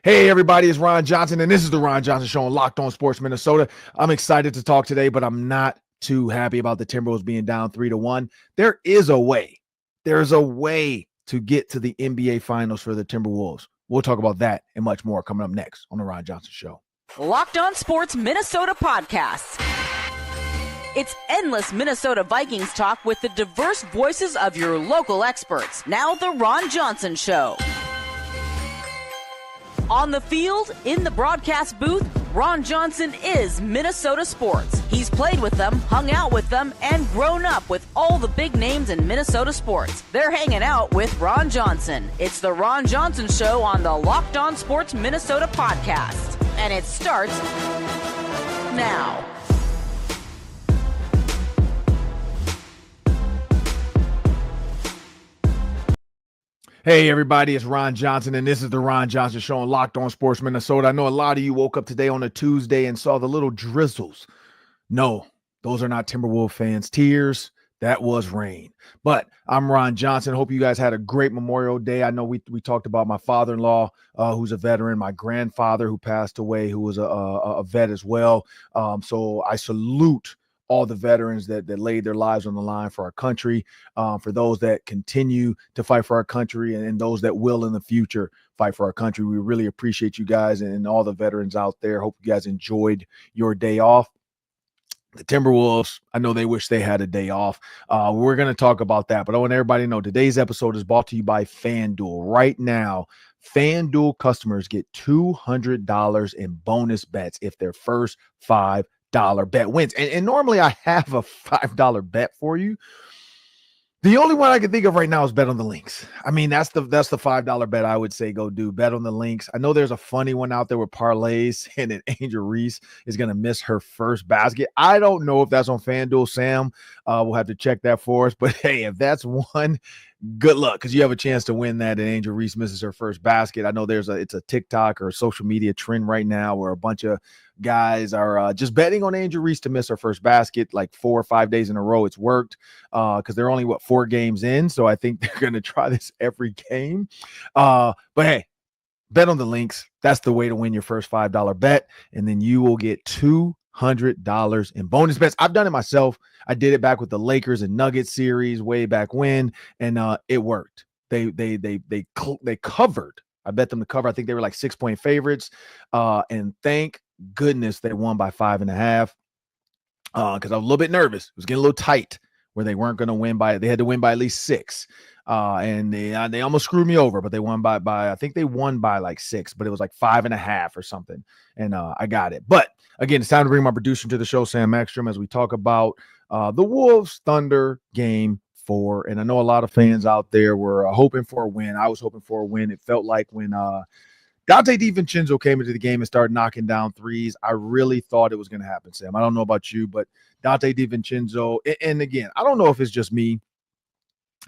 Hey, everybody, it's Ron Johnson, and this is the Ron Johnson Show on Locked On Sports Minnesota. I'm excited to talk today, but I'm not too happy about the Timberwolves being down 3-1. There is a way. There's a way to get to the NBA Finals for the Timberwolves. We'll talk about that and much more coming up next on the Ron Johnson Show. Locked On Sports Minnesota podcasts. It's endless Minnesota Vikings talk with the diverse voices of your local experts. Now the Ron Johnson Show. On the field, in the broadcast booth, Ron Johnson is Minnesota sports. He's played with them, hung out with them, and grown up with all the big names in Minnesota sports. They're hanging out with Ron Johnson. It's the Ron Johnson Show on the Locked On Sports Minnesota podcast. And it starts now. Hey, everybody, it's Ron Johnson, and this is the Ron Johnson Show on Locked On Sports Minnesota. I know a lot of you woke up today on a Tuesday and saw the little drizzles. No, those are not Timberwolves fans' tears. That was rain. But I'm Ron Johnson. Hope you guys had a great Memorial Day. I know we talked about my father-in-law, who's a veteran, my grandfather who passed away, who was a vet as well. So I salute all the veterans that laid their lives on the line for our country, for those that continue to fight for our country and those that will in the future fight for our country. We really appreciate you guys and all the veterans out there. Hope you guys enjoyed your day off. The Timberwolves, I know they wish they had a day off. We're going to talk about that, but I want everybody to know today's episode is brought to you by FanDuel. Right now, FanDuel customers get $200 in bonus bets if their first $5 bet wins. And normally I have a $5 bet for you. The only one I can think of right now is bet on the Lynx. I mean, that's the $5 bet I would say go do. Bet on the Lynx. I know there's a funny one out there with parlays and that Angel Reese is going to miss her first basket. I don't know if that's on FanDuel. Sam will have to check that for us. But hey, if that's one, good luck, because you have a chance to win that and Angel Reese misses her first basket. I know it's a TikTok or a social media trend right now where a bunch of guys are just betting on Angel Reese to miss her first basket like 4 or 5 days in a row. It's worked because they're only 4 games in, so I think they're going to try this every game. But hey, bet on the Lynx. That's the way to win your first $5 bet, and then you will get $200 in bonus bets. I've done it myself. I did it back with the Lakers and Nuggets series way back when, and it worked. They covered. I bet them to cover. I think they were like 6-point favorites, and thank goodness they won by 5.5. Because I was a little bit nervous. It was getting a little tight where they weren't going to win by. They had to win by at least 6. And they almost screwed me over, but they won by I think they won by like 6, but it was like 5.5 or something. And I got it. But again, it's time to bring my producer to the show, Sam Ekstrom, as we talk about the Wolves Thunder game 4. And I know a lot of fans out there were hoping for a win. I was hoping for a win. It felt like when Donte DiVincenzo came into the game and started knocking down threes, I really thought it was going to happen, Sam. I don't know about you, but Donte DiVincenzo, and again, I don't know if it's just me,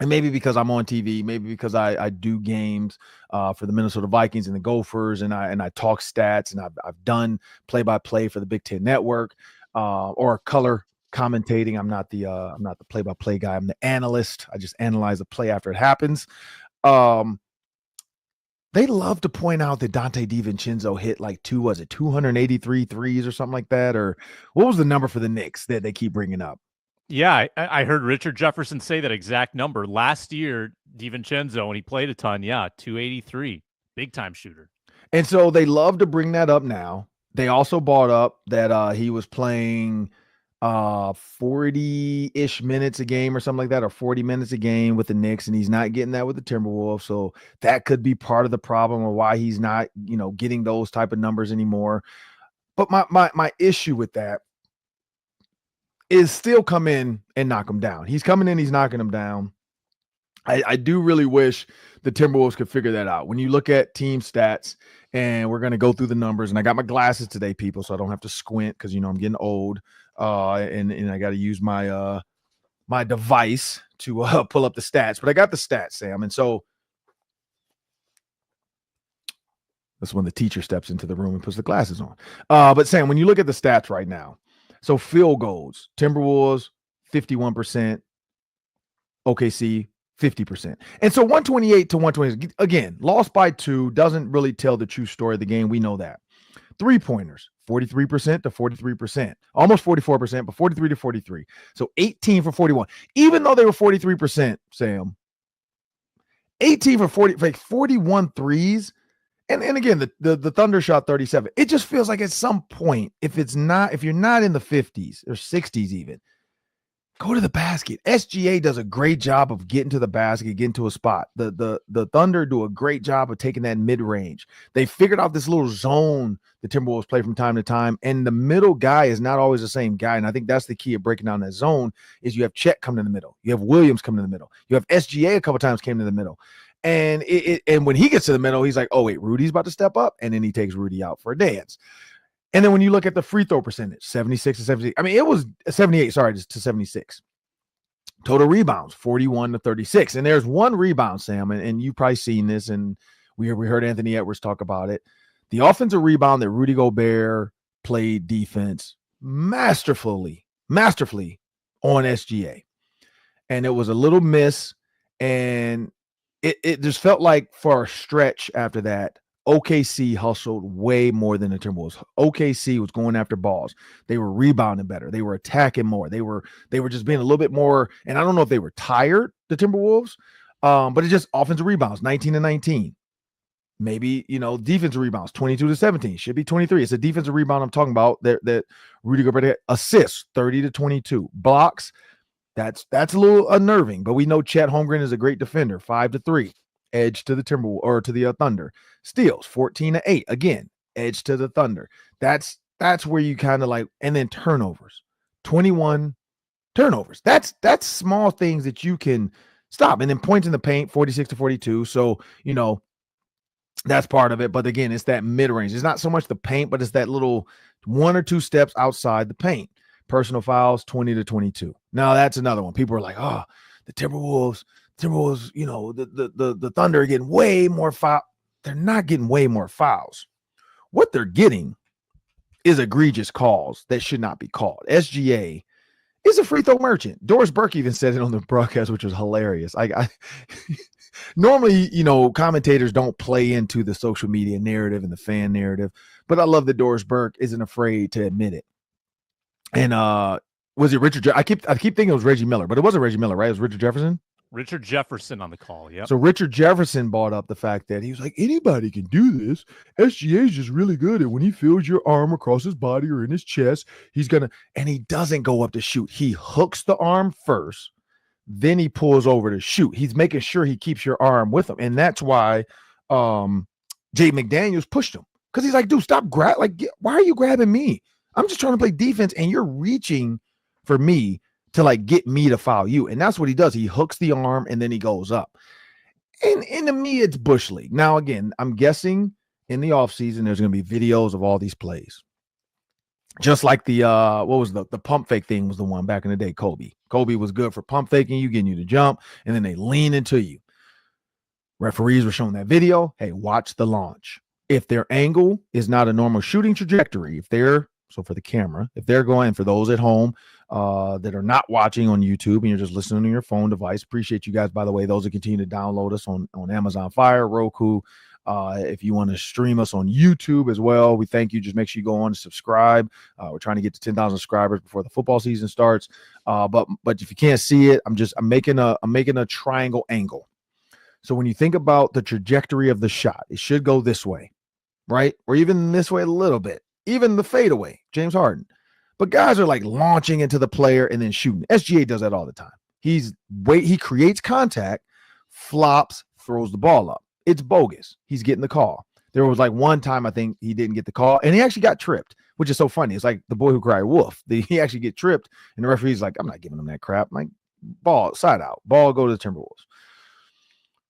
and maybe because I'm on TV, maybe because I do games for the Minnesota Vikings and the Gophers, and I talk stats, and I've done play-by-play for the Big Ten Network or color commentating. I'm not the play-by-play guy. I'm the analyst. I just analyze the play after it happens. They love to point out that Donte DiVincenzo hit like 283 threes or something like that. Or what was the number for the Knicks that they keep bringing up? Yeah, I heard Richard Jefferson say that exact number. Last year, DiVincenzo, when he played a ton, 283. Big-time shooter. And so they love to bring that up now. They also brought up that he was playing 40-ish minutes a game or something like that, or 40 minutes a game with the Knicks, and he's not getting that with the Timberwolves. So that could be part of the problem or why he's not, getting those type of numbers anymore. But my issue with that is still come in and knock him down. He's coming in, he's knocking him down. I do really wish the Timberwolves could figure that out. When you look at team stats, and we're going to go through the numbers, and I got my glasses today, people, so I don't have to squint because, I'm getting old, and I got to use my my device to pull up the stats. But I got the stats, Sam, and so that's when the teacher steps into the room and puts the glasses on. But, Sam, when you look at the stats right now, so field goals, Timberwolves, 51%, OKC, 50%. And so 128 to 120, again, lost by 2 doesn't really tell the true story of the game. We know that. 3-pointers, 43% to 43%, almost 44%, but 43 to 43. So 18 for 41. Even though they were 43%, Sam, 18 for 40, like 41 threes. And again, the Thunder shot 37. It just feels like at some point, if you're not in the 50s or 60s even, go to the basket. SGA does a great job of getting to the basket, getting to a spot. The Thunder do a great job of taking that mid-range. They figured out this little zone the Timberwolves play from time to time, and the middle guy is not always the same guy. And I think that's the key of breaking down that zone is you have Chet coming in the middle. You have Williams coming in the middle. You have SGA a couple times came in the middle. And and when he gets to the middle, he's like, oh, wait, Rudy's about to step up. And then he takes Rudy out for a dance. And then when you look at the free throw percentage, 76 to 76, I mean, it was 78, to 76. Total rebounds, 41 to 36. And there's one rebound, Sam, and you've probably seen this, and we heard Anthony Edwards talk about it. The offensive rebound that Rudy Gobert played defense masterfully on SGA. And it was a little miss, and it just felt like for a stretch after that, OKC hustled way more than the Timberwolves. OKC was going after balls. They were rebounding better. They were attacking more. They were just being a little bit more, and I don't know if they were tired, the Timberwolves, but it's just offensive rebounds, 19 to 19. Maybe, defensive rebounds, 22 to 17. Should be 23. It's a defensive rebound I'm talking about that Rudy Gobert had. Assists, 30 to 22. Blocks, that's a little unnerving, but we know Chet Holmgren is a great defender, 5 to 3. Edge to the Timberwolves or to the Thunder. Steals 14 to 8. Again, edge to the Thunder. That's where you kind of like, and then turnovers. 21 turnovers. That's small things that you can stop. And then points in the paint, 46 to 42. So, that's part of it. But again, it's that mid-range. It's not so much the paint, but it's that little 1 or 2 steps outside the paint. Personal fouls, 20 to 22. Now that's another one. People are like, oh, the Timberwolves, the Thunder are getting way more foul. They're not getting way more fouls. What they're getting is egregious calls that should not be called. SGA is a free throw merchant. Doris Burke even said it on the broadcast, which was hilarious. I normally, commentators don't play into the social media narrative and the fan narrative, but I love that Doris Burke isn't afraid to admit it. And was it Richard? I keep thinking it was Reggie Miller, but it wasn't Reggie Miller, right? It was Richard Jefferson. Richard Jefferson on the call, yeah. So Richard Jefferson brought up the fact that he was like, anybody can do this. SGA is just really good at when he feels your arm across his body or in his chest, and he doesn't go up to shoot. He hooks the arm first, then he pulls over to shoot. He's making sure he keeps your arm with him. And that's why Jay McDaniels pushed him. Because he's like, dude, stop why are you grabbing me? I'm just trying to play defense, and you're reaching for me to get me to foul you. And that's what he does. He hooks the arm and then he goes up. And to me, it's Bush League. Now, again, I'm guessing in the offseason, there's going to be videos of all these plays. Just like the pump fake thing was the one back in the day, Kobe. Kobe was good for pump faking you, getting you to jump, and then they lean into you. Referees were showing that video. Hey, watch the launch. If their angle is not a normal shooting trajectory, so for the camera, if they're going, for those at home that are not watching on YouTube and you're just listening on your phone device, appreciate you guys, by the way, those that continue to download us on Amazon Fire, Roku. If you want to stream us on YouTube as well, we thank you. Just make sure you go on and subscribe. We're trying to get to 10,000 subscribers before the football season starts. But if you can't see it, I'm making a triangle angle. So when you think about the trajectory of the shot, it should go this way, right? Or even this way a little bit. Even the fadeaway, James Harden. But guys are launching into the player and then shooting. SGA does that all the time. He creates contact, flops, throws the ball up. It's bogus. He's getting the call. There was one time I think he didn't get the call, and he actually got tripped, which is so funny. It's like the boy who cried wolf. He actually get tripped, and the referee's like, I'm not giving him that crap. Ball, side out. Ball, go to the Timberwolves.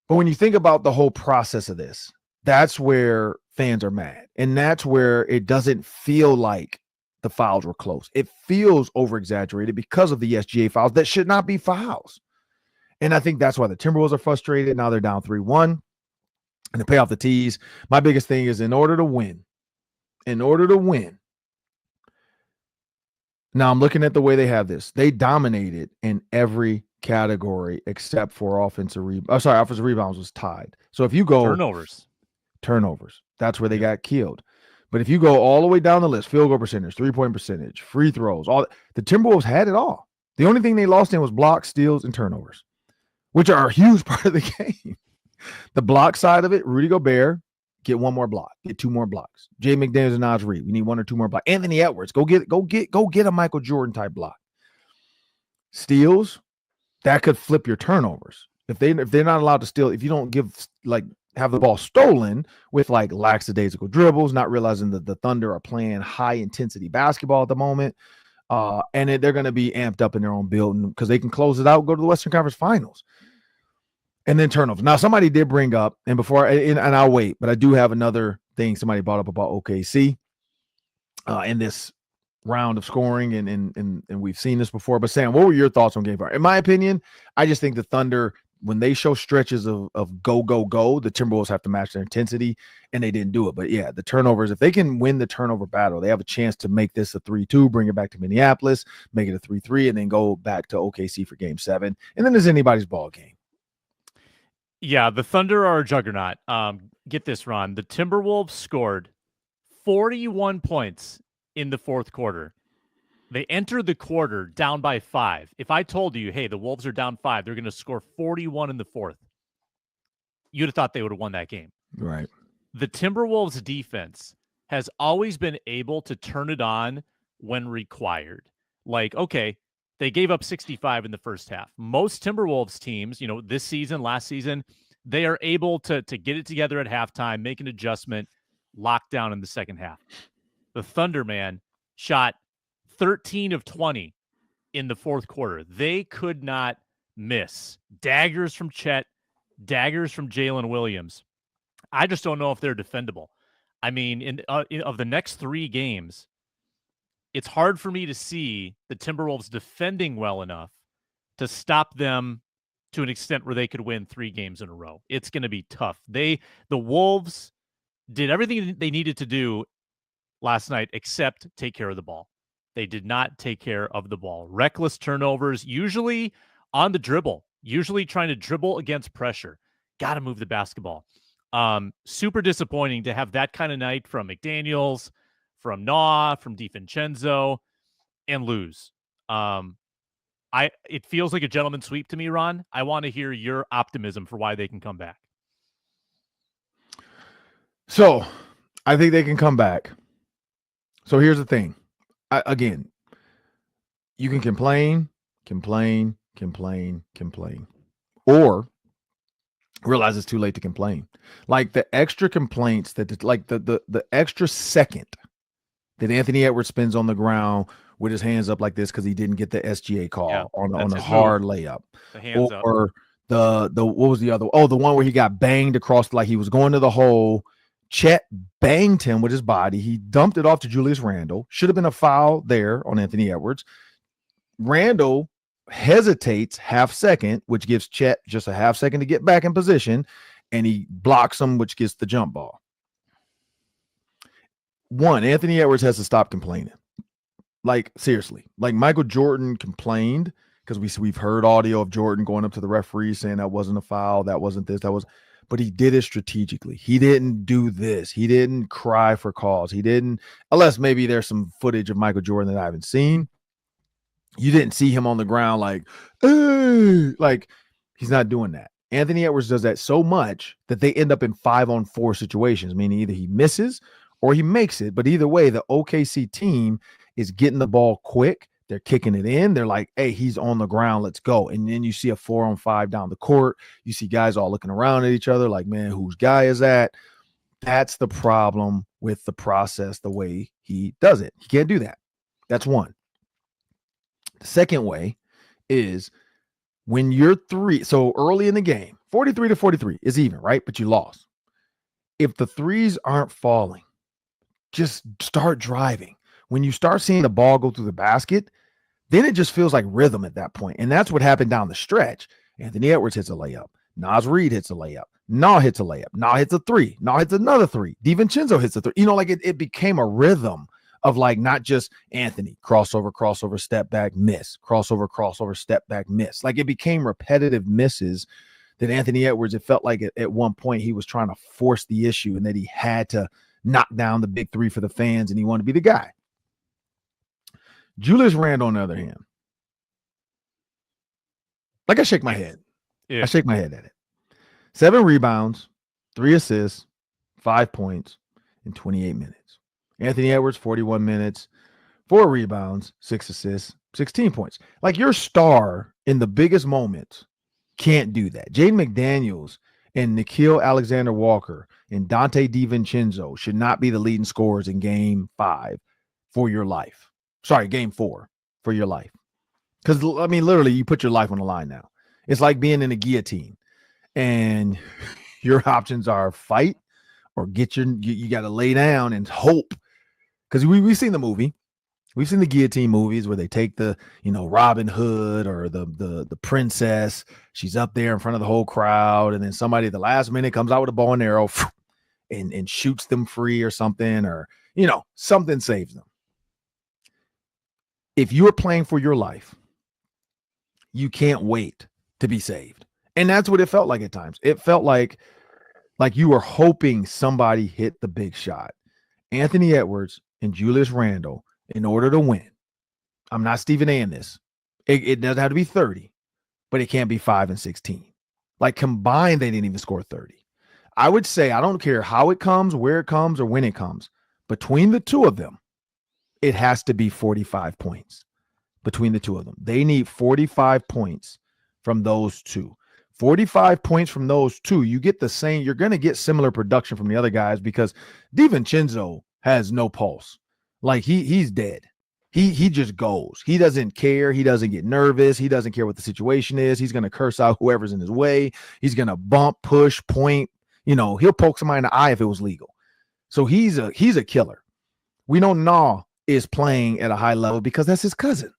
But when you think about the whole process of this, that's where fans are mad. And that's where it doesn't feel like the fouls were close. It feels over-exaggerated because of the SGA fouls that should not be fouls. And I think that's why the Timberwolves are frustrated. Now they're down 3-1. And to pay off the tees, my biggest thing is in order to win, now I'm looking at the way they have this. They dominated in every category except for offensive rebounds was tied. So if you go turnovers, that's where they got killed. But if you go all the way down the list, field goal percentage, 3-point percentage, free throws, all the Timberwolves had it all. The only thing they lost in was blocks, steals, and turnovers, which are a huge part of the game. The block side of it, Rudy Gobert, get one more block, get two more blocks. Jay McDaniels and Naz Reid, we need one or two more blocks. Anthony Edwards, go get a Michael Jordan type block. Steals, that could flip your turnovers. If they're not allowed to steal, if you don't have the ball stolen with lackadaisical dribbles, not realizing that the Thunder are playing high intensity basketball at the moment, and they're going to be amped up in their own building because they can close it out, go to the Western Conference Finals. And then turnovers. Now, somebody did bring up, and I'll wait, but I do have another thing somebody brought up about OKC in this round of scoring, and we've seen this before. But Sam, what were your thoughts on Game 5? In my opinion, I just think the Thunder, when they show stretches of go, the Timberwolves have to match their intensity, and they didn't do it. But yeah, the turnovers, if they can win the turnover battle, they have a chance to make this a 3-2, bring it back to Minneapolis, make it a 3-3, and then go back to OKC for Game 7. And then there's anybody's ball game. Yeah, the Thunder are a juggernaut. Get this, Ron. The Timberwolves scored 41 points in the fourth quarter. They entered the quarter down by 5. If I told you, hey, the Wolves are down 5, they're going to score 41 in the fourth, you'd have thought they would have won that game. Right. The Timberwolves defense has always been able to turn it on when required. Okay, they gave up 65 in the first half. Most Timberwolves teams, this season, last season, they are able to get it together at halftime, make an adjustment, lock down in the second half. The Thunder, man, shot 13 of 20 in the fourth quarter. They could not miss. Daggers from Chet, daggers from Jalen Williams. I just don't know if they're defendable. I mean, of the next 3 games, it's hard for me to see the Timberwolves defending well enough to stop them to an extent where they could win 3 games in a row. It's going to be tough. The Wolves did everything they needed to do last night except take care of the ball. They did not take care of the ball. Reckless turnovers, usually on the dribble, usually trying to dribble against pressure. Got to move the basketball. Super disappointing to have that kind of night from McDaniels, from Nah, from DiVincenzo, and lose. It feels like a gentleman's sweep to me, Ron. I want to hear your optimism for why they can come back. So I think they can come back. So here's the thing. Again, you can complain, or realize it's too late to complain. The extra complaints the extra second that Anthony Edwards spends on the ground with his hands up like this because he didn't get the SGA call on a hard layup. The hands up. Or the what was the other? Oh, the one where he got banged across he was going to the hole. Chet banged him with his body. He dumped it off to Julius Randle. Should have been a foul there on Anthony Edwards. Randle hesitates half second, which gives Chet just a half second to get back in position, and he blocks him, which gets the jump ball. Anthony Edwards has to stop complaining. Seriously. Michael Jordan complained because we've heard audio of Jordan going up to the referee saying that wasn't a foul, that wasn't this, that was. But he did it strategically. He didn't do this. He didn't cry for calls. He didn't, unless maybe there's some footage of Michael Jordan that I haven't seen. You didn't see him on the ground hey, he's not doing that. Anthony Edwards does that so much that they end up in 5-on-4 situations, meaning either he misses or he makes it. But either way, the OKC team is getting the ball quick. They're kicking it in. They're like, hey, he's on the ground. Let's go. And then you see a 4-on-5 down the court. You see guys all looking around at each other like, man, whose guy is that? That's the problem with the process, the way he does it. He can't do that. That's one. The second way is when you're 3. So early in the game, 43-43 is even, right? But you lost. If the threes aren't falling, just start driving. When you start seeing the ball go through the basket, then it just feels like rhythm at that point. And that's what happened down the stretch. Anthony Edwards hits a layup. Naz Reid hits a layup. Nah hits a layup. Nah hits a 3. Nah hits another 3. DiVincenzo hits a 3. It became a rhythm of like not just Anthony, crossover, step back, miss, crossover, step back, miss. Like it became repetitive misses that Anthony Edwards, it felt like at one point he was trying to force the issue and that he had to knock down the big three for the fans and he wanted to be the guy. Julius Randle, on the other hand, like I shake my head. Yeah. I shake my head at it. 7 rebounds, 3 assists, 5 points in 28 minutes. Anthony Edwards, 41 minutes, 4 rebounds, 6 assists, 16 points. Like your star in the biggest moments can't do that. Jaden McDaniels and Nickeil Alexander-Walker and Dante DiVincenzo should not be the leading scorers in game 5 for your life. Sorry, game 4 for your life. Because, I mean, literally, you put your life on the line now. It's like being in a guillotine. And your options are fight or you got to lay down and hope. Because we've seen the movie. We've seen the guillotine movies where they take the, Robin Hood or the princess. She's up there in front of the whole crowd. And then somebody at the last minute comes out with a bow and arrow and shoots them free or something, or, something saves them. If you are playing for your life, you can't wait to be saved. And that's what it felt like at times. It felt like you were hoping somebody hit the big shot. Anthony Edwards and Julius Randle, in order to win, I'm not Stephen A in this. It doesn't have to be 30, but it can't be 5 and 16. Like combined, they didn't even score 30. I would say, I don't care how it comes, where it comes, or when it comes. Between the two of them, it has to be 45 points. Between the two of them, they need 45 points from those two. 45 points from those two, you get the same. You're going to get similar production from the other guys because DiVincenzo has no pulse. Like he's dead. He just goes. He doesn't care. He doesn't get nervous. He doesn't care what the situation is. He's going to curse out whoever's in his way. He's going to bump, push, point. He'll poke somebody in the eye if it was legal. So he's a killer. We know Nah is playing at a high level because that's his cousin.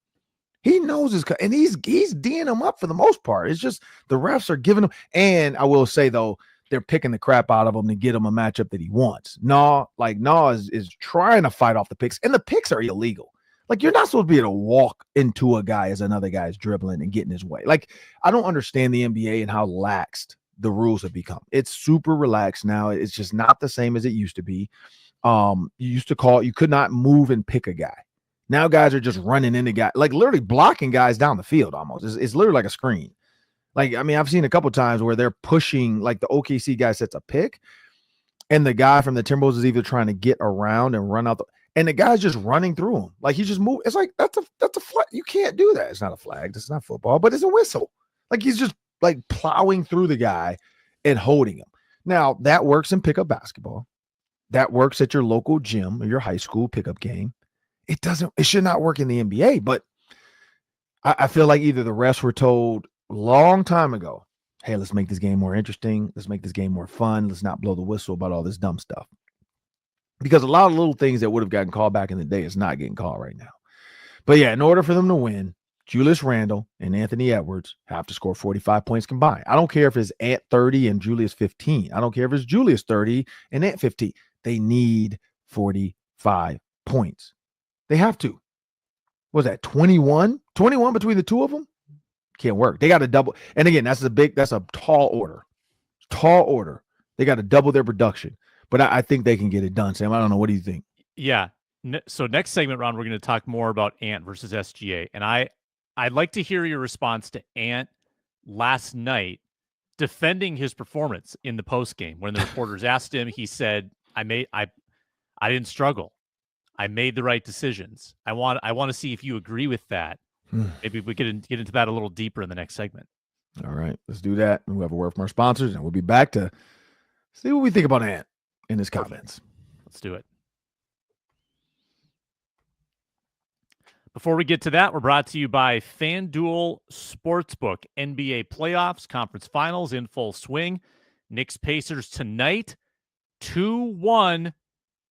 He knows his cousin, and he's D'ing him up for the most part. It's just the refs are giving him. And I will say though, they're picking the crap out of him to get him a matchup that he wants. Nah is trying to fight off the picks, and the picks are illegal. Like you're not supposed to be able to walk into a guy as another guy is dribbling and getting his way. Like I don't understand the NBA and how laxed the rules have become. It's super relaxed now. It's just not the same as it used to be. You could not move and pick a guy. Now guys are just running into guys, like literally blocking guys down the field almost. It's literally like a screen. Like, I mean, I've seen a couple times where they're pushing, like the OKC guy sets a pick, and the guy from the Timberwolves is either trying to get around and run out, and the guy's just running through him. Like, he just moved. It's like, that's a flag. You can't do that. It's not a flag. It's not football, but it's a whistle. Like, he's just, like, plowing through the guy and holding him. Now, that works in pickup basketball. That works at your local gym or your high school pickup game. It should not work in the NBA, but I feel like either the refs were told long time ago, hey, let's make this game more interesting. Let's make this game more fun. Let's not blow the whistle about all this dumb stuff. Because a lot of little things that would have gotten called back in the day is not getting called right now. But yeah, in order for them to win, Julius Randle and Anthony Edwards have to score 45 points combined. I don't care if it's Ant 30 and Julius 15. I don't care if it's Julius 30 and Ant 15. They need 45 points. They have to. What was that, 21? 21 between the two of them? Can't work. They got to double. And again, that's a tall order. Tall order. They got to double their production. But I think they can get it done, Sam. I don't know. What do you think? Yeah. So next segment, Ron, we're going to talk more about Ant versus SGA. And I'd like to hear your response to Ant last night defending his performance in the postgame. When the reporters asked him, he said, I didn't struggle. I made the right decisions. I want to see if you agree with that. Maybe we could get into that a little deeper in the next segment. All right, let's do that. We'll have a word from our sponsors, and we'll be back to see what we think about Ant in his comments. Let's do it. Before we get to that, we're brought to you by FanDuel Sportsbook. NBA playoffs, conference finals in full swing. Knicks Pacers tonight, 2-1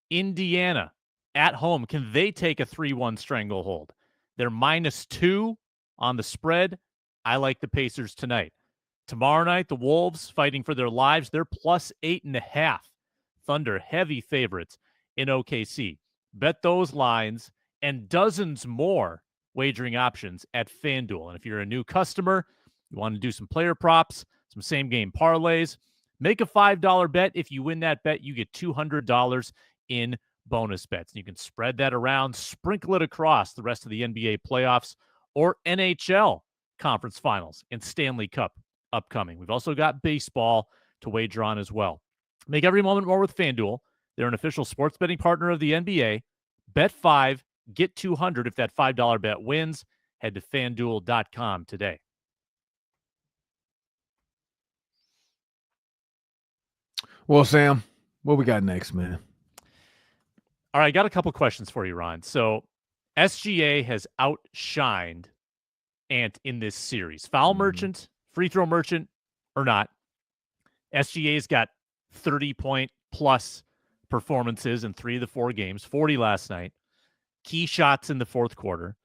Indiana at home. Can they take a 3-1 stranglehold? They're -2 on the spread. I like the Pacers tonight. Tomorrow night, the Wolves fighting for their lives. They're +8.5. Thunder, heavy favorites in OKC. Bet those lines and dozens more wagering options at FanDuel. And if you're a new customer, you want to do some player props, some same-game parlays, make a $5 bet. If you win that bet, you get $200 in bonus bets. And you can spread that around, sprinkle it across the rest of the NBA playoffs or NHL conference finals and Stanley Cup upcoming. We've also got baseball to wager on as well. Make every moment more with FanDuel. They're an official sports betting partner of the NBA. Bet 5, get 200 if that $5 bet wins. Head to FanDuel.com today. Well, Sam, what we got next, man? All right, I got a couple questions for you, Ron. So SGA has outshined Ant in this series. Foul merchant, free throw merchant, or not. SGA's got 30-point plus performances in 3 of the 4 games, 40 last night. Key shots in the fourth quarter.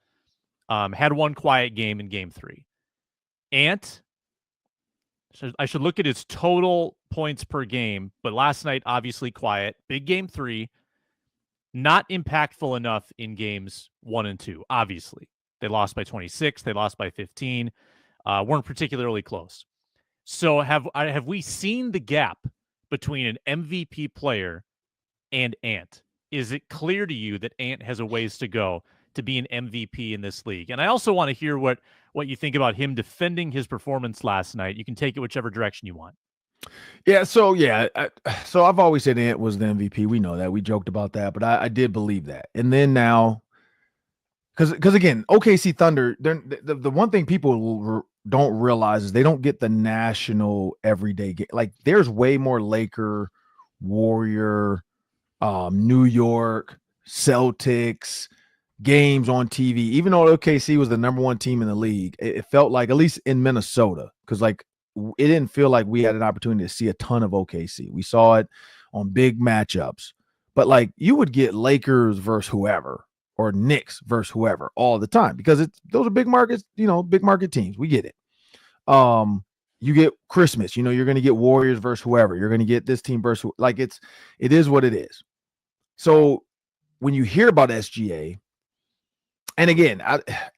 Had one quiet game in game 3. Ant, I should look at his total points per game, but last night, obviously quiet. Big game 3. Not impactful enough in games 1 and 2, obviously. They lost by 26. They lost by 15. Weren't particularly close. So have we seen the gap between an MVP player and Ant? Is it clear to you that Ant has a ways to go to be an MVP in this league? And I also want to hear what you think about him defending his performance last night. You can take it whichever direction you want. Yeah, so I've always said Ant was the MVP. We know that. We joked about that, but I did believe that. And then now, because again, OKC Thunder, the one thing people don't realize is they don't get the national everyday game. Like, there's way more Laker, Warrior, New York, Celtics games on TV. Even though OKC was the number 1 team in the league, it felt like, at least in Minnesota, because like it didn't feel like we had an opportunity to see a ton of OKC. We saw it on big matchups, but like you would get Lakers versus whoever or Knicks versus whoever all the time because those are big markets, big market teams. We get it. You get Christmas, you're going to get Warriors versus whoever. You're going to get this team versus like it is what it is. So when you hear about SGA, and again,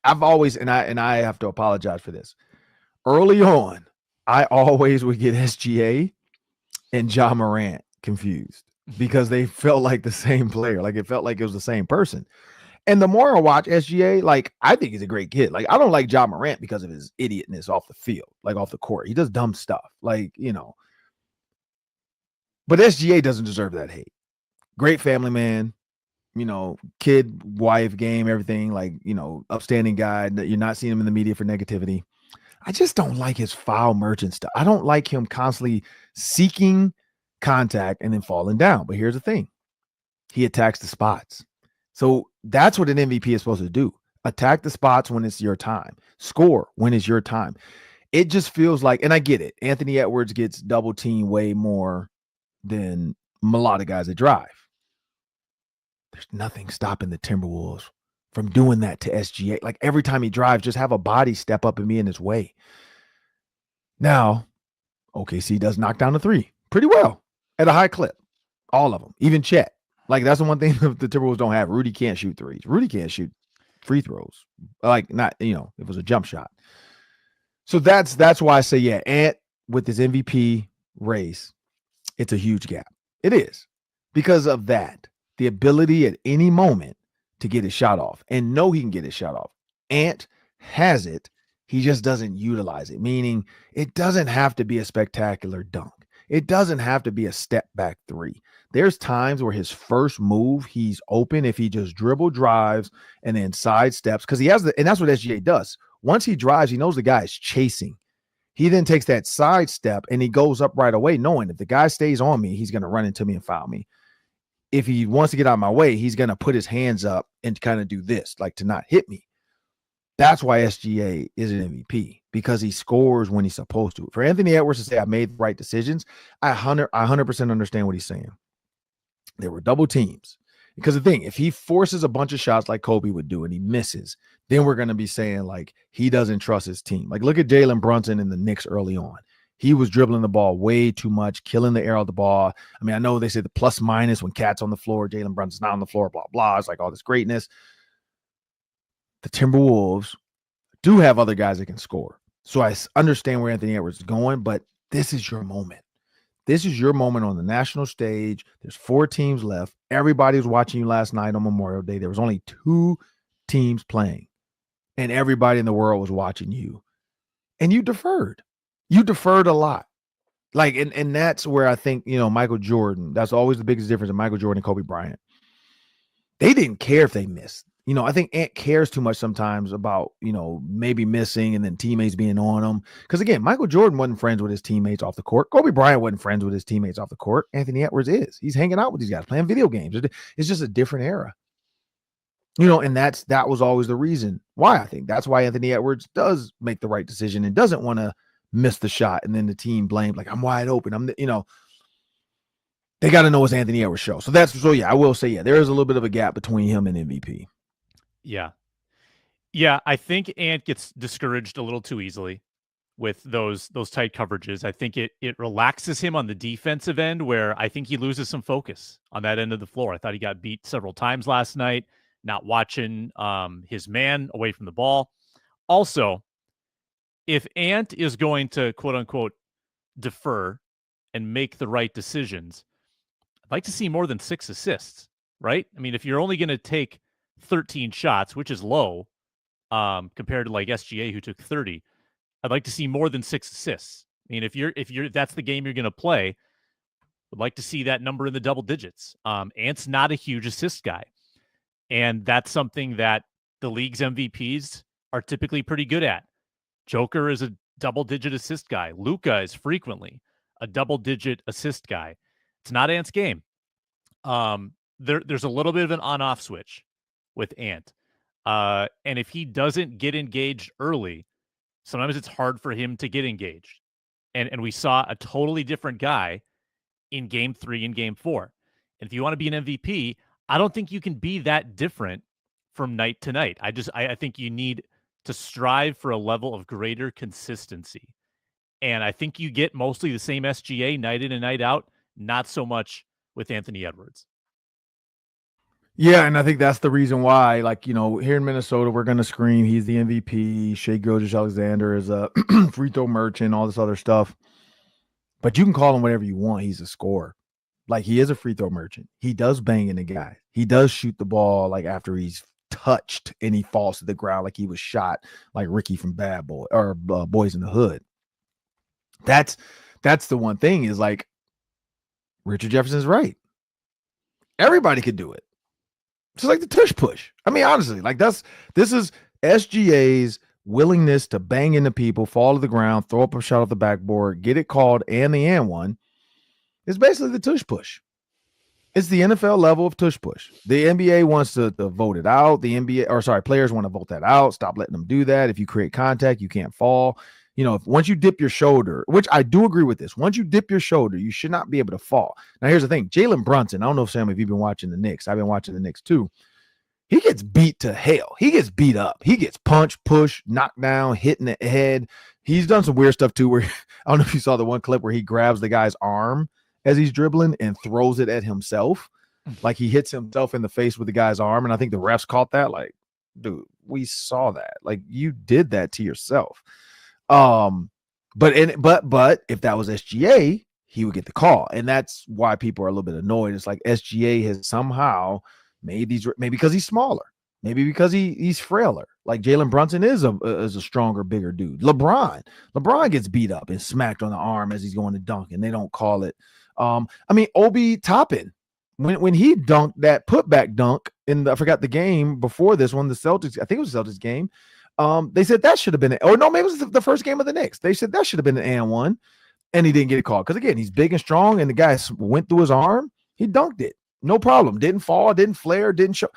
I've always, and I have to apologize for this. Early on, I always would get SGA and Ja Morant confused because they felt like the same player. Like it felt like it was the same person. And the more I watch SGA, like I think he's a great kid. Like I don't like Ja Morant because of his idiotness off the field, like off the court. He does dumb stuff, like, But SGA doesn't deserve that hate. Great family man, kid, wife, game, everything. Like, upstanding guy. You're not seeing him in the media for negativity. I just don't like his foul merchant stuff. I don't like him constantly seeking contact and then falling down. But here's the thing. He attacks the spots. So that's what an MVP is supposed to do. Attack the spots when it's your time. Score when it's your time. It just feels like, and I get it, Anthony Edwards gets double teamed way more than a lot of guys that drive. There's nothing stopping the Timberwolves from doing that to SGA. Like every time he drives, just have a body step up and be in his way. Now, OKC does knock down the 3 pretty well at a high clip. All of them, even Chet. Like that's the one thing the Timberwolves don't have. Rudy can't shoot threes. Rudy can't shoot free throws. Like not, it was a jump shot. So that's why I say, yeah, Ant with his MVP race, it's a huge gap. It is because of that. The ability at any moment to get his shot off and know he can get his shot off. Ant has it. He just doesn't utilize it, meaning it doesn't have to be a spectacular dunk. It doesn't have to be a step back 3. There's times where his first move, he's open if he just dribble drives and then side steps because he has and that's what SGA does. Once he drives, he knows the guy is chasing. He then takes that side step and he goes up right away, knowing if the guy stays on me, he's going to run into me and foul me. If he wants to get out of my way, he's going to put his hands up and kind of do this, like to not hit me. That's why SGA is an MVP, because he scores when he's supposed to. For Anthony Edwards to say, I made the right decisions, I 100% understand what he's saying. There were double teams. Because the thing, if he forces a bunch of shots like Kobe would do and he misses, then we're going to be saying like he doesn't trust his team. Like look at Jalen Brunson in the Knicks early on. He was dribbling the ball way too much, killing the air of the ball. I mean, I know they say the plus minus when Cat's on the floor, Jalen Brunson's not on the floor, blah, blah. It's like all this greatness. The Timberwolves do have other guys that can score. So I understand where Anthony Edwards is going, but this is your moment. This is your moment on the national stage. There's 4 teams left. Everybody was watching you last night on Memorial Day. There was only 2 teams playing, and everybody in the world was watching you. And you deferred. You deferred a lot. Like, and that's where I think, Michael Jordan, that's always the biggest difference in Michael Jordan and Kobe Bryant. They didn't care if they missed. I think Ant cares too much sometimes about, maybe missing and then teammates being on them. Because again, Michael Jordan wasn't friends with his teammates off the court. Kobe Bryant wasn't friends with his teammates off the court. Anthony Edwards is. He's hanging out with these guys, playing video games. It's just a different era. And that was always the reason why. I think that's why Anthony Edwards does make the right decision and doesn't want to miss the shot. And then the team blamed, like, I'm wide open. They got to know it's Anthony Edwards' show. So yeah, I will say, there is a little bit of a gap between him and MVP. Yeah. Yeah, I think Ant gets discouraged a little too easily with those tight coverages. I think it relaxes him on the defensive end, where I think he loses some focus on that end of the floor. I thought he got beat several times last night, not watching his man away from the ball. Also, if Ant is going to, quote unquote, defer and make the right decisions, I'd like to see more than 6 assists, right? I mean, if you're only going to take 13 shots, which is low compared to like SGA, who took 30, I'd like to see more than 6 assists. I mean, if that's the game you're going to play, would like to see that number in the double digits. Ant's not a huge assist guy, and that's something that the league's MVPs are typically pretty good at. Joker is a double-digit assist guy. Luka is frequently a double-digit assist guy. It's not Ant's game. There's a little bit of an on-off switch with Ant. And if he doesn't get engaged early, sometimes it's hard for him to get engaged. And we saw a totally different guy in game 3 and game 4. And if you want to be an MVP, I don't think you can be that different from night to night. I think you need to strive for a level of greater consistency. And I think you get mostly the same SGA night in and night out, not so much with Anthony Edwards. Yeah, and I think that's the reason why, here in Minnesota, we're going to scream he's the MVP. Shai Gilgeous-Alexander is a free throw merchant, all this other stuff. But you can call him whatever you want. He's a scorer. Like, he is a free throw merchant. He does bang in the guy. He does shoot the ball, like, after he's touched and he falls to the ground like he was shot, like Ricky from Bad Boy or Boys in the Hood. That's the one thing is, like, Richard Jefferson's right. Everybody could do it. It's like the tush push. I mean, honestly, like this is SGA's willingness to bang into people, fall to the ground, throw up a shot off the backboard, get it called, and the and one. It's basically the tush push. It's the NFL level of tush push. The NBA wants to vote it out. Players want to vote that out. Stop letting them do that. If you create contact, you can't fall. Once you dip your shoulder, which I do agree with this, once you dip your shoulder, you should not be able to fall. Now, here's the thing. Jalen Brunson, I don't know, Sam, if you've been watching the Knicks. I've been watching the Knicks too. He gets beat to hell. He gets beat up. He gets punched, pushed, knocked down, hit in the head. He's done some weird stuff too, where I don't know if you saw the one clip where he grabs the guy's arm as he's dribbling and throws it at himself. Like, he hits himself in the face with the guy's arm. And I think the refs caught that. Like, dude, we saw that. Like, you did that to yourself. But if that was SGA, he would get the call. And that's why people are a little bit annoyed. It's like SGA has somehow made these, maybe because he's smaller, maybe because he's frailer. Like, Jalen Brunson is a stronger, bigger dude. LeBron gets beat up and smacked on the arm as he's going to dunk, and they don't call it. Obi Toppin, when he dunked that putback dunk I forgot the game before this one, the Celtics, I think it was the Celtics game. They said that should have been, maybe it was the first game of the Knicks. They said that should have been an and one, and he didn't get a call. Because again, he's big and strong, and the guy went through his arm. He dunked it. No problem. Didn't fall, didn't flare, didn't show.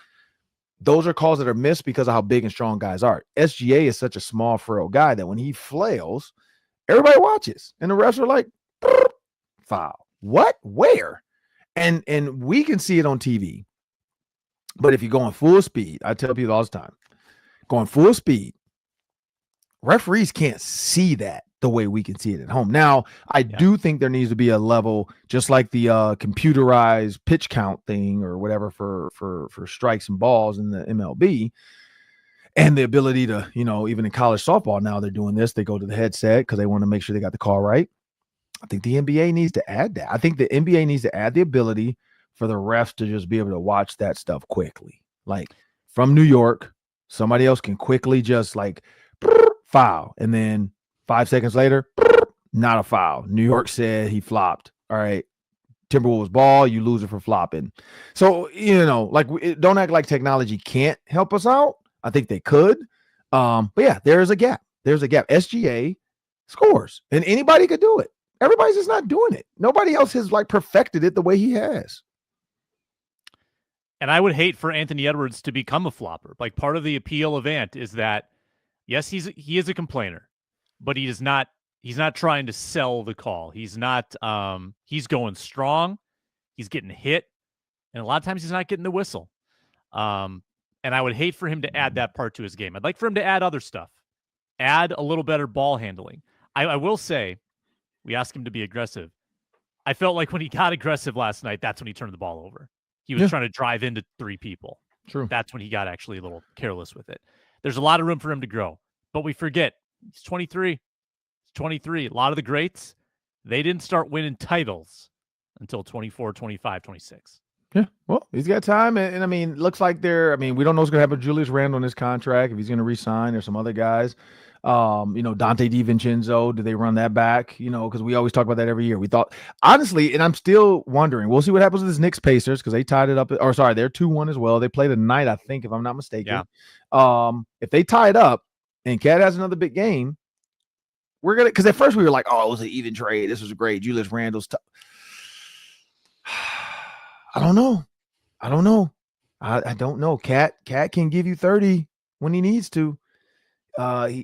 Those are calls that are missed because of how big and strong guys are. SGA is such a small, frail guy that when he flails, everybody watches. And the refs are like, foul. What? Where? And we can see it on TV. But if you're going full speed, I tell people all the time, going full speed, referees can't see that the way we can see it at home. Now, I do think there needs to be a level, just like the computerized pitch count thing or whatever for strikes and balls in the MLB, and the ability to, even in college softball now they're doing this. They go to the headset because they want to make sure they got the call right. I think the NBA needs to add that. I think the NBA needs to add the ability for the refs to just be able to watch that stuff quickly. Like from New York, somebody else can quickly just like foul. And then 5 seconds later, not a foul. New York said he flopped. All right. Timberwolves ball, you lose it for flopping. So, don't act like technology can't help us out. I think they could. But yeah, there's a gap. SGA scores and anybody could do it. Everybody's just not doing it. Nobody else has like perfected it the way he has. And I would hate for Anthony Edwards to become a flopper. Like part of the appeal of Ant is that, yes, he is a complainer, but he's not trying to sell the call. He's not, he's going strong. He's getting hit. And a lot of times he's not getting the whistle. And I would hate for him to add that part to his game. I'd like for him to add other stuff. Add a little better ball handling. I will say, we asked him to be aggressive. I felt like when he got aggressive last night, that's when he turned the ball over. He was trying to drive into 3 people. True. That's when he got actually a little careless with it. There's a lot of room for him to grow. But we forget, he's 23. He's 23. A lot of the greats, they didn't start winning titles until 24, 25, 26. Yeah, well, he's got time. And I mean, looks like we don't know what's going to happen with Julius Randle on his contract, if he's going to re-sign. There's some other guys. Dante DiVincenzo, do they run that back? Because we always talk about that every year. We thought, honestly, and I'm still wondering, we'll see what happens with this Knicks Pacers because they tied it up. Or sorry, they're 2-1 as well. They play tonight, I think, if I'm not mistaken. Yeah. If they tie it up and Cat has another big game, we're going to, because at first we were like, oh, it was an even trade. This was great. Julius Randle's I don't know. I don't know. Cat can give you 30 when he needs to.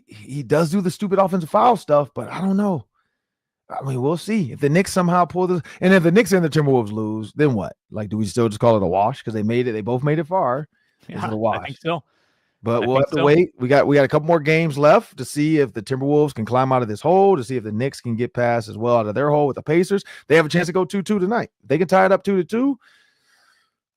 He does do the stupid offensive foul stuff, but I don't know. I mean, we'll see if the Knicks somehow pull this. And if the Knicks and the Timberwolves lose, then what? Like, do we still just call it a wash because they made it? They both made it far. Yeah, a wash. I think so. But we'll have to wait. We got a couple more games left to see if the Timberwolves can climb out of this hole, to see if the Knicks can get past as well out of their hole with the Pacers. They have a chance to go 2-2 tonight. They can tie it up 2-2.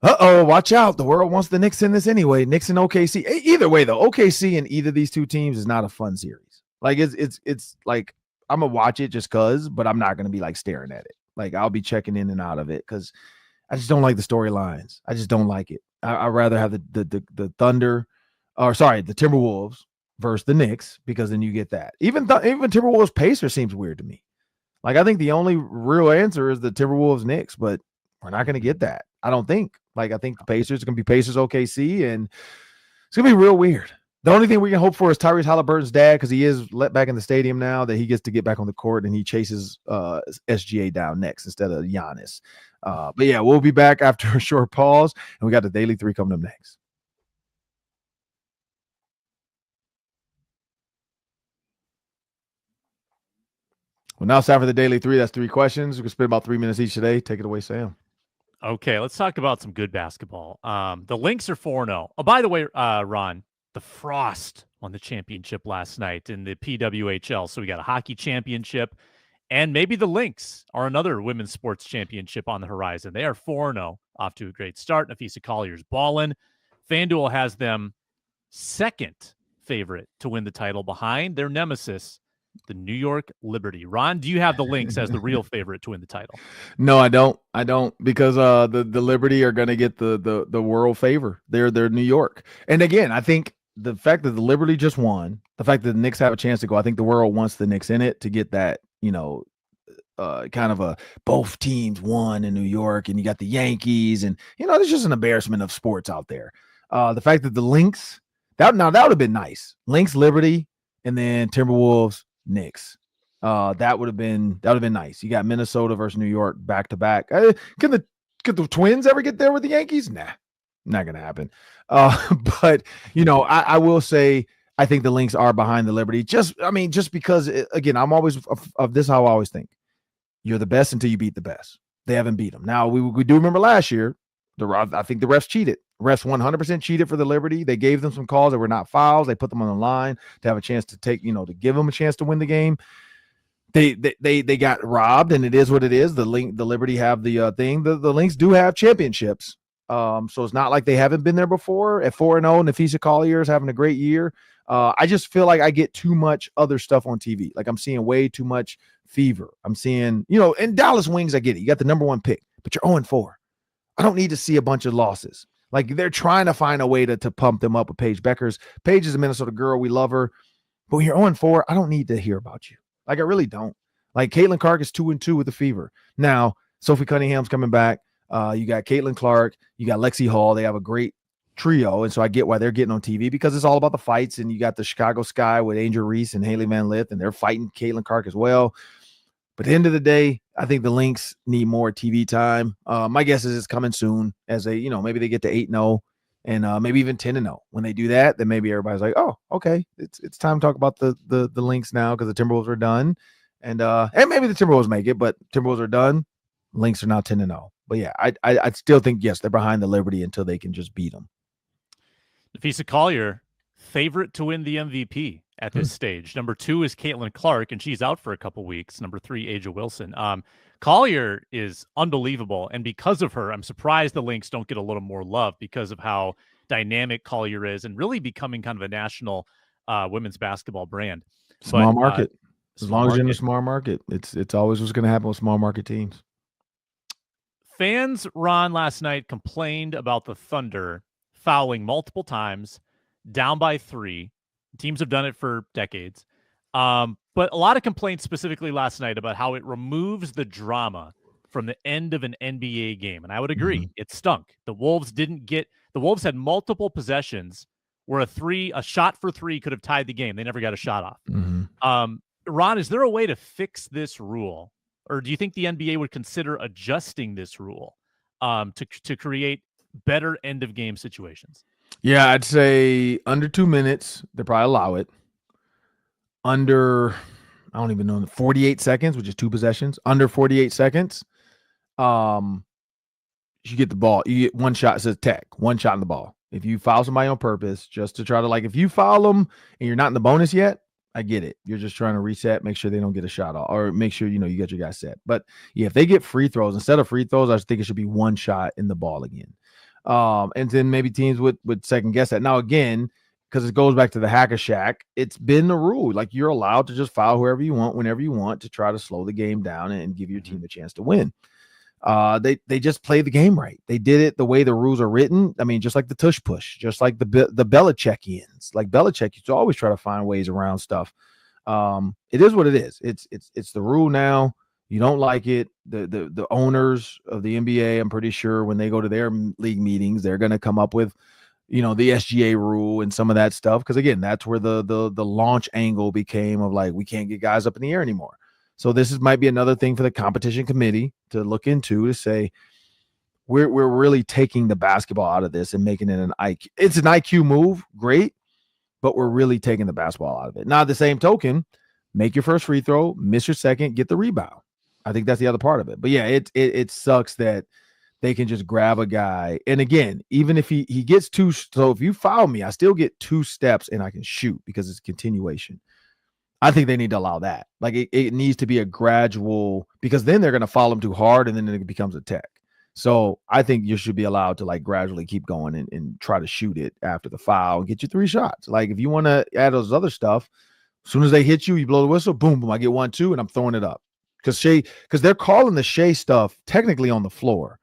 Watch out. The world wants the Knicks in this anyway. Knicks and OKC. Either way, though, OKC and either of these two teams is not a fun series. Like, it's like, I'm going to watch it just because, but I'm not going to be, like, staring at it. Like, I'll be checking in and out of it because I just don't like the storylines. I just don't like it. I'd rather have the Thunder, the Timberwolves versus the Knicks, because then you get that. Even Timberwolves Pacers seems weird to me. Like, I think the only real answer is the Timberwolves Knicks, but we're not going to get that. I don't think. Like, I think the Pacers are going to be Pacers OKC, and it's going to be real weird. The only thing we can hope for is Tyrese Halliburton's dad, because he is let back in the stadium now, that he gets to get back on the court and he chases SGA down next instead of Giannis. But yeah, we'll be back after a short pause, and we got the Daily 3 coming up next. Well, now it's time for the Daily 3. That's 3 questions. We can spend about 3 minutes each today. Take it away, Sam. Okay, let's talk about some good basketball. The Lynx are 4-0. Oh, by the way, Ron, the Frost won the championship last night in the PWHL. So we got a hockey championship, and maybe the Lynx are another women's sports championship on the horizon. They are 4-0, off to a great start. Nafisa Collier's balling. FanDuel has them second favorite to win the title behind their nemesis, the New York Liberty. Ron, do you have the Lynx as the real favorite to win the title? No, I don't. Because the Liberty are going to get the world favor. They're New York. And again, I think the fact that the Liberty just won, the fact that the Knicks have a chance to go, I think the world wants the Knicks in it to get that, kind of a both teams won in New York, and you got the Yankees, and there's just an embarrassment of sports out there. The fact that the Lynx, that would have been nice. Lynx, Liberty, and then Timberwolves, Knicks. That would have been nice. You got Minnesota versus New York back to back. Could the Twins ever get there with the Yankees? Nah, not gonna happen. But I will say I think the Lynx are behind the Liberty. Just because again, I'm always of this how I always think. You're the best until you beat the best. They haven't beat them. Now we do remember last year. I think the refs cheated. Refs 100% cheated for the Liberty. They gave them some calls that were not fouls. They put them on the line to have a chance to to give them a chance to win the game. they got robbed, and it is what it is. The Liberty have the thing. The Lynx do have championships. So it's not like they haven't been there before. At 4-0, Nafisa Collier is having a great year. I just feel like I get too much other stuff on TV. Like I'm seeing way too much fever. I'm seeing, and Dallas Wings, I get it. You got the number 1 pick, but you're 0-4. I don't need to see a bunch of losses. Like they're trying to find a way to pump them up with Paige Beckers. Paige is a Minnesota girl. We love her. But when you're 0-4, I don't need to hear about you. Like I really don't. Like Caitlin Clark is 2-2 with the fever. Now, Sophie Cunningham's coming back. You got Caitlin Clark. You got Lexi Hall. They have a great trio. And so I get why they're getting on TV because it's all about the fights. And you got the Chicago Sky with Angel Reese and Haley Van Lith, and they're fighting Caitlin Clark as well. But at the end of the day, I think the Lynx need more TV time. My guess is it's coming soon as they, maybe they get to 8-0 and maybe even 10-0. When they do that, then maybe everybody's like, oh, okay, it's time to talk about the Lynx now because the Timberwolves are done. And maybe the Timberwolves make it, but Timberwolves are done. Lynx are now 10-0. But yeah, I still think, yes, they're behind the Liberty until they can just beat them. Nafisa Collier, favorite to win the MVP at this stage. Number 2 is Caitlin Clark, and she's out for a couple weeks. Number 3, Aja Wilson. Collier is unbelievable, and because of her, I'm surprised the Lynx don't get a little more love because of how dynamic Collier is and really becoming kind of a national women's basketball brand. Small market. As long as you're in a small market, it's always what's going to happen with small market teams. Fans, Ron, last night complained about the Thunder fouling multiple times, down by 3. Teams have done it for decades. But a lot of complaints specifically last night about how it removes the drama from the end of an NBA game. And I would agree, it stunk. The Wolves had multiple possessions where a shot for 3 could have tied the game. They never got a shot off. Ron, is there a way to fix this rule? Or do you think the NBA would consider adjusting this rule to create better end of game situations? Yeah, I'd say under 2 minutes, they probably allow it. Under, I don't even know, 48 seconds, which is 2 possessions. Under 48 seconds, you get the ball. You get 1 shot. It says tech, 1 shot in the ball. If you foul somebody on purpose, just to try to, if you foul them and you're not in the bonus yet, I get it. You're just trying to reset, make sure they don't get a shot off, or make sure, you get your guys set. But yeah, if they get free throws, instead of free throws, I think it should be 1 shot in the ball again. And then maybe teams would second guess that. Now, again, because it goes back to the Hacker Shack, it's been the rule. Like you're allowed to just foul whoever you want, whenever you want, to try to slow the game down and give your team a chance to win. They just play the game right. They did it the way the rules are written. I mean, just like the tush push, just like the Belichickians. Like Belichick used to always try to find ways around stuff. It is what it is. It's the rule now. You don't like it. The owners of the NBA, I'm pretty sure when they go to their league meetings, they're going to come up with, the SGA rule and some of that stuff. Because again, that's where the launch angle became of we can't get guys up in the air anymore. So this might be another thing for the competition committee to look into, to say we're really taking the basketball out of this and making it an IQ. It's an IQ move, great, but we're really taking the basketball out of it. Now, at the same token, make your first free throw, miss your second, get the rebound. I think that's the other part of it. But yeah, it sucks that they can just grab a guy. And again, even if he gets 2, so if you foul me, I still get 2 steps and I can shoot because it's continuation. I think they need to allow that. It needs to be a gradual, because then they're going to foul him too hard and then it becomes a tech. So I think you should be allowed to gradually keep going and try to shoot it after the foul and get you 3 shots. If you want to add those other stuff, as soon as they hit you, you blow the whistle, boom, boom, I get 1, 2, and I'm throwing it up. Because they're calling the Shai stuff technically on the floor,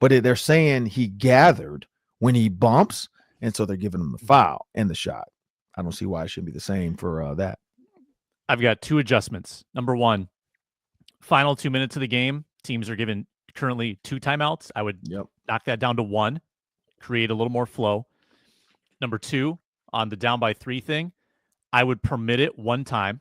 but they're saying he gathered when he bumps, and so they're giving him the foul and the shot. I don't see why it shouldn't be the same for that. I've got 2 adjustments. Number 1, final 2 minutes of the game, teams are given currently 2 timeouts. I would knock that down to 1, create a little more flow. Number 2, on the down by 3 thing, I would permit it 1 time,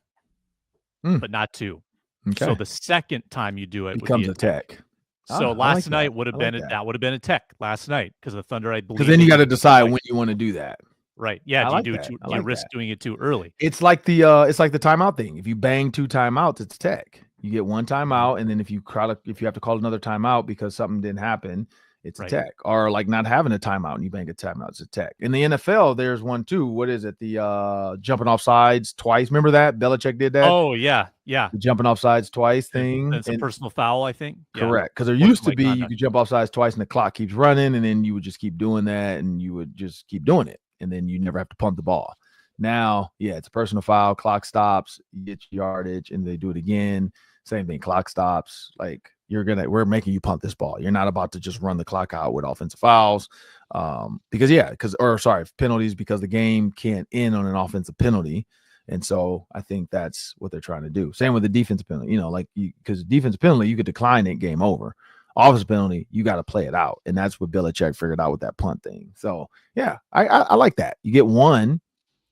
but not 2. Okay. So the second time you do it becomes a tech. So last night would have been that would have been a tech last night because the Thunder, I believe. Because then you got to decide when you want to do that. Right. Yeah. Do you risk doing it too early? It's like the timeout thing. If you bang 2 timeouts, it's tech. You get 1 timeout, and then if you have to call another timeout because something didn't happen, It's a Right. tech. Or like not having a timeout and you bank a timeout, it's a tech. In the NFL, there's one too. What is it? The jumping off sides twice. Remember that? Belichick did that. Oh, yeah. Yeah. The jumping off sides twice thing. That's a personal foul, I think. Yeah. Correct. Because there used to Sportsmanlike be you conduct. could jump off sides twice and the clock keeps running, and then you would just keep doing that and you would just keep doing it. And then you never have to punt the ball. Now, yeah, it's a personal foul, clock stops, you get your yardage, and they do it again. Same thing, clock stops. Like we're making you punt this ball. You're not about to just run the clock out with offensive fouls. Penalties, because the game can't end on an offensive penalty. And so I think that's what they're trying to do. Same with the defensive penalty, because defensive penalty, you could decline it, game over. Offensive penalty, you got to play it out. And that's what Belichick figured out with that punt thing. So yeah, I like that. You get one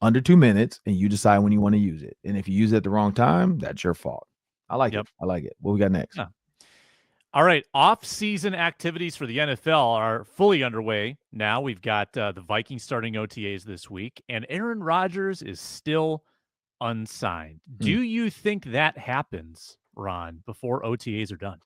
under 2 minutes and you decide when you want to use it. And if you use it at the wrong time, that's your fault. I like it. I like it. What we got next? Yeah. All right. Off-season activities for the NFL are fully underway now. We've got the Vikings starting OTAs this week, and Aaron Rodgers is still unsigned. Do you think that happens, Ron, before OTAs are done?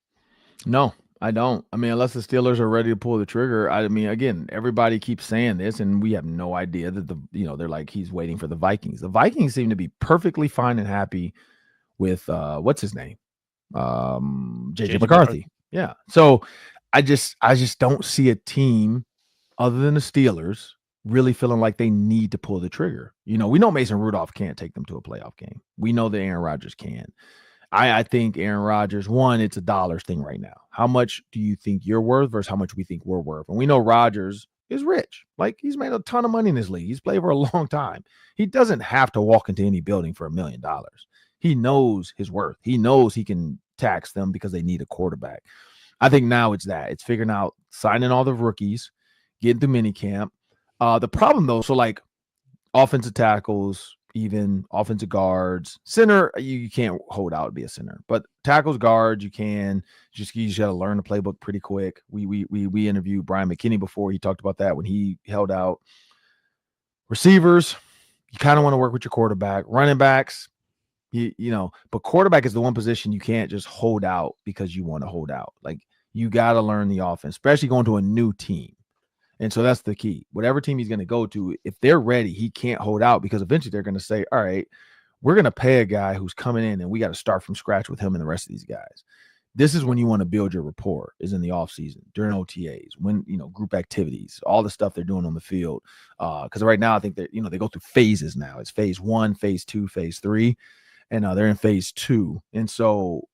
No, I don't. I mean, unless the Steelers are ready to pull the trigger. I mean, again, everybody keeps saying this, and we have no idea that they're like, he's waiting for the Vikings. The Vikings seem to be perfectly fine and happy with what's his name? JJ McCarthy. Yeah. So I just don't see a team other than the Steelers really feeling like they need to pull the trigger. We know Mason Rudolph can't take them to a playoff game. We know that Aaron Rodgers can. I think Aaron Rodgers, it's a dollars thing right now. How much do you think you're worth versus how much we think we're worth? And we know Rodgers is rich. Like, he's made a ton of money in this league. He's played for a long time. He doesn't have to walk into any building for $1 million. He knows his worth. He knows he can tax them because they need a quarterback. I think now it's figuring out signing all the rookies, getting through minicamp. The problem though, so like offensive tackles, even offensive guards, center, you can't hold out to be a center, but tackles, guards, you just got to learn the playbook pretty quick. We interviewed Brian McKinney before. He talked about that when he held out. Receivers, you kind of want to work with your quarterback. Running backs, but quarterback is the one position you can't just hold out because you want to hold out. Like, you got to learn the offense, especially going to a new team. And so that's the key. Whatever team he's going to go to, if they're ready, he can't hold out, because eventually they're going to say, all right, we're going to pay a guy who's coming in and we got to start from scratch with him and the rest of these guys. This is when you want to build your rapport, is in the offseason, during OTAs, when, group activities, all the stuff they're doing on the field. Because right now I think that, they go through phases now. It's phase 1, phase 2, phase 3, and they're in phase 2. And so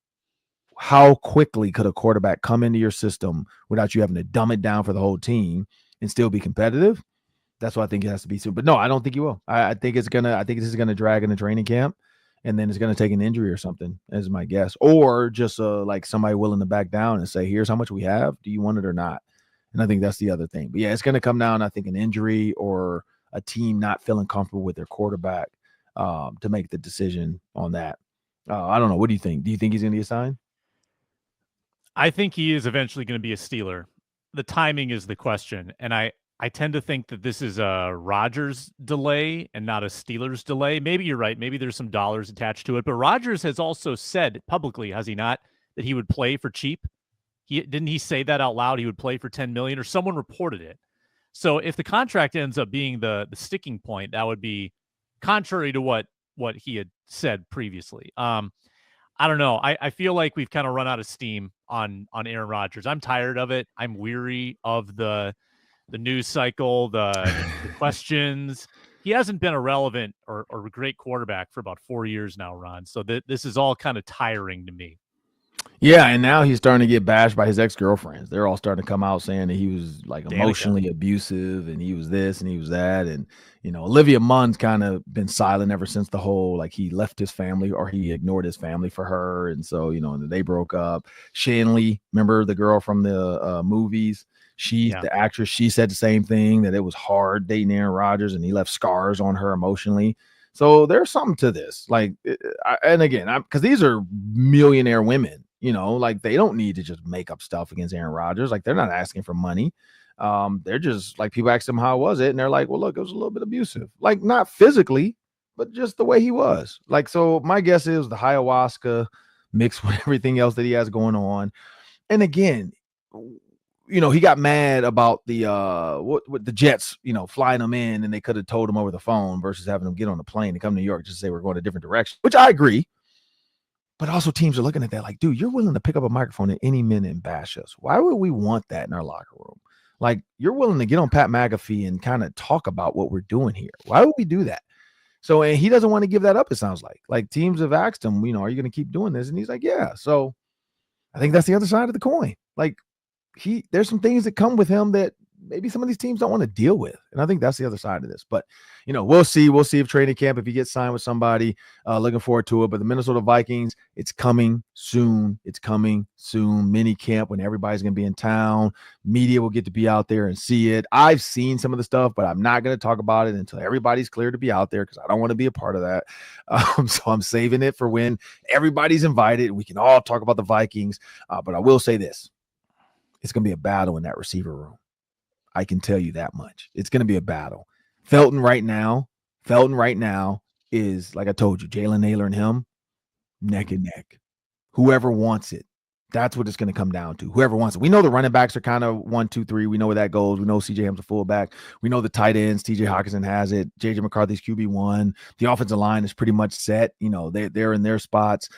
how quickly could a quarterback come into your system without you having to dumb it down for the whole team and still be competitive? That's what I think it has to be soon. But no, I don't think you will. I think this is gonna drag in the training camp, and then it's gonna take an injury or something, as my guess, or just like somebody willing to back down and say, here's how much we have. Do you want it or not? And I think that's the other thing. But yeah, it's gonna come down, I think, an injury or a team not feeling comfortable with their quarterback to make the decision on that. I don't know. What do you think? Do you think he's gonna get signed? I think he is eventually going to be a Steeler. The timing is the question. And I tend to think that this is a Rodgers delay and not a Steelers delay. Maybe you're right. Maybe there's some dollars attached to it. But Rodgers has also said publicly, has he not, that he would play for cheap? Didn't he say that out loud? He would play for $10 million, or someone reported it. So if the contract ends up being the sticking point, that would be contrary to what he had said previously. I don't know. I feel like we've kind of run out of steam on Aaron Rodgers. I'm tired of it. I'm weary of the news cycle, the questions. He hasn't been a relevant or a great quarterback for about 4 years now, Ron. So this is all kind of tiring to me. Yeah, and now he's starting to get bashed by his ex-girlfriends. They're all starting to come out saying that he was like emotionally abusive and he was this and he was that. And, Olivia Munn's kind of been silent ever since the whole, like, he left his family or he ignored his family for her. And so, and they broke up. Shanley, remember the girl from the movies? The actress, she said the same thing, that it was hard dating Aaron Rodgers and he left scars on her emotionally. So there's something to this. Like, and again, because these are millionaire women. Like, they don't need to just make up stuff against Aaron Rodgers. Like, they're not asking for money. They're just like, people ask them how was it, and they're like, well, look, it was a little bit abusive. Like, not physically, but just the way he was. Like, so my guess is the ayahuasca mixed with everything else that he has going on. And again, he got mad about the what the Jets, flying him in, and they could have told him over the phone versus having him get on the plane and come to New York just to say we're going a different direction, which I agree. But also teams are looking at that like, dude, you're willing to pick up a microphone at any minute and bash us. Why would we want that in our locker room? Like, you're willing to get on Pat McAfee and kind of talk about what we're doing here. Why would we do that? So, and he doesn't want to give that up, it sounds like. Like, teams have asked him, are you going to keep doing this? And he's like, yeah. So I think that's the other side of the coin. Like, there's some things that come with him that maybe some of these teams don't want to deal with. And I think that's the other side of this. But, we'll see. We'll see if training camp, if he gets signed with somebody, looking forward to it. But the Minnesota Vikings, it's coming soon. It's coming soon. Mini camp when everybody's going to be in town. Media will get to be out there and see it. I've seen some of the stuff, but I'm not going to talk about it until everybody's clear to be out there because I don't want to be a part of that. So I'm saving it for when everybody's invited. We can all talk about the Vikings. But I will say this. It's going to be a battle in that receiver room. I can tell you that much. It's going to be a battle. Felton right now is, like I told you, Jalen Naylor and him, neck and neck. Whoever wants it, that's what it's going to come down to. Whoever wants it. We know the running backs are kind of 1, 2, 3. We know where that goes. We know C.J. Ham's a fullback. We know the tight ends. T.J. Hawkinson has it. J.J. McCarthy's QB1. The offensive line is pretty much set. They're in their spots.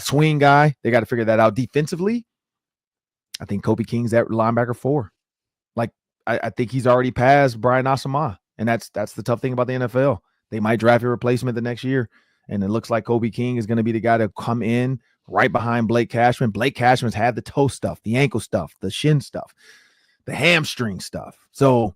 Swing guy, they got to figure that out. Defensively, I think Kobe King's that linebacker 4. Like, I think he's already passed Brian Asamoah. And that's the tough thing about the NFL. They might draft a replacement the next year. And it looks like Kobe King is going to be the guy to come in right behind Blake Cashman. Blake Cashman's had the toe stuff, the ankle stuff, the shin stuff, the hamstring stuff. So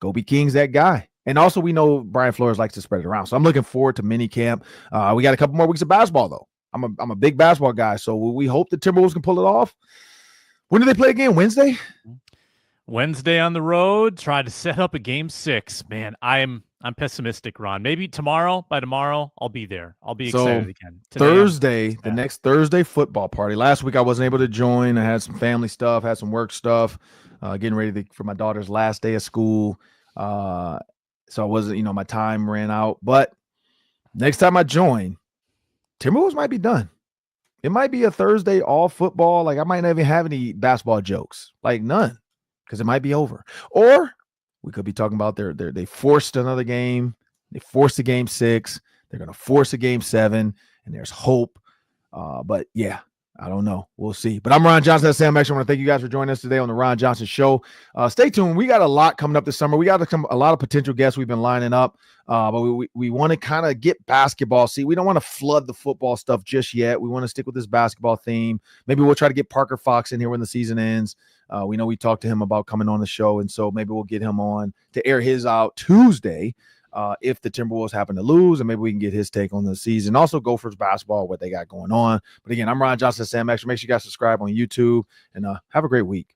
Kobe King's that guy. And also we know Brian Flores likes to spread it around. So I'm looking forward to mini camp. We got a couple more weeks of basketball, though. I'm a big basketball guy. So we hope the Timberwolves can pull it off. When do they play again? Wednesday? Wednesday on the road. Try to set up a game 6. Man, I'm pessimistic, Ron. Maybe by tomorrow, I'll be there. I'll be excited again. Thursday, the next Thursday football party. Last week I wasn't able to join. I had some family stuff, had some work stuff, getting ready for my daughter's last day of school. So I wasn't, my time ran out. But next time I join, Timberwolves might be done. It might be a Thursday all football. Like, I might not even have any basketball jokes. Like, none. Because it might be over. Or we could be talking about they forced another game. They forced a game 6. They're going to force a game 7. And there's hope. But, yeah, I don't know. We'll see. But I'm Ron Johnson. That's Sam X. I want to thank you guys for joining us today on the Ron Johnson Show. Stay tuned. We got a lot coming up this summer. We got a lot of potential guests we've been lining up. But we want to kind of get basketball. See, we don't want to flood the football stuff just yet. We want to stick with this basketball theme. Maybe we'll try to get Parker Fox in here when the season ends. We know we talked to him about coming on the show, and so maybe we'll get him on to air his out Tuesday if the Timberwolves happen to lose, and maybe we can get his take on the season. Also, Gophers basketball, what they got going on. But again, I'm Ron Johnson, Sam Extra. Make sure you guys subscribe on YouTube, and have a great week.